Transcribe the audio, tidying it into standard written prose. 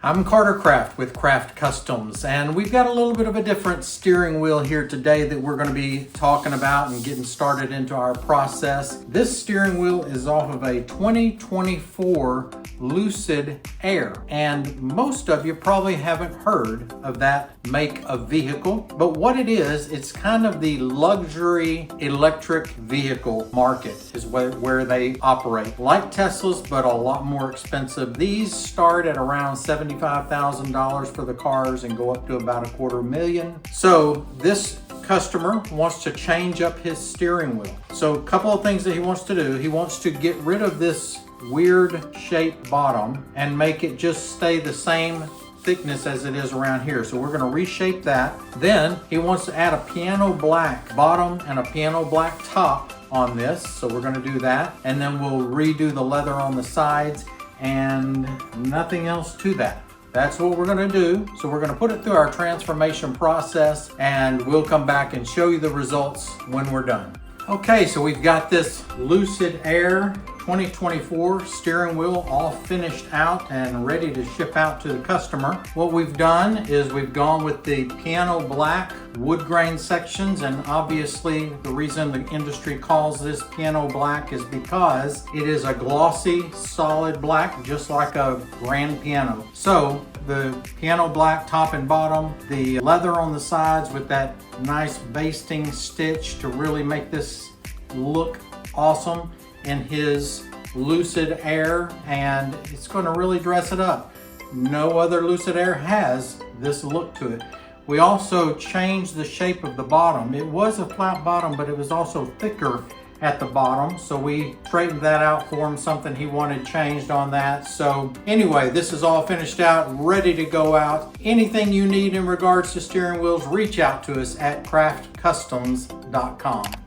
I'm Carter Craft with Craft Customs, and we've got a little bit of a different steering wheel here today that we're going to be talking about and getting started into our process. This steering wheel is off of a 2024 Lucid Air, and most of you probably haven't heard of that make of vehicle, but what it is, it's kind of the luxury electric vehicle market is where they operate. Like Teslas, but a lot more expensive. These start at around $75,000 for the cars and go up to about $250,000. So this customer wants to change up his steering wheel. So a couple of things that he wants to do. He wants to get rid of this weird shaped bottom and make it just stay the same thickness as it is around here. So we're going to reshape that. Then he wants to add a piano black bottom and a piano black top on this. So we're going to do that. And then we'll redo the leather on the sides and nothing else to that. That's what we're going to do. So we're going to put it through our transformation process and we'll come back and show you the results when we're done. Okay, so we've got this Lucid Air 2024 steering wheel all finished out and ready to ship out to the customer. What we've done is we've gone with the piano black wood grain sections, and obviously the reason the industry calls this piano black is because it is a glossy solid black, just like a grand piano. So the piano black top and bottom, the leather on the sides with that nice basting stitch to really make this look awesome in his Lucid Air, and it's going to really dress it up. No other Lucid Air has this look to it. We also changed the shape of the bottom. It was a flat bottom, but it was also thicker at the bottom, so we straightened that out for him, something he wanted changed on that. So anyway, this is all finished out, ready to go out. Anything you need in regards to steering wheels, reach out to us at CraftCustoms.com.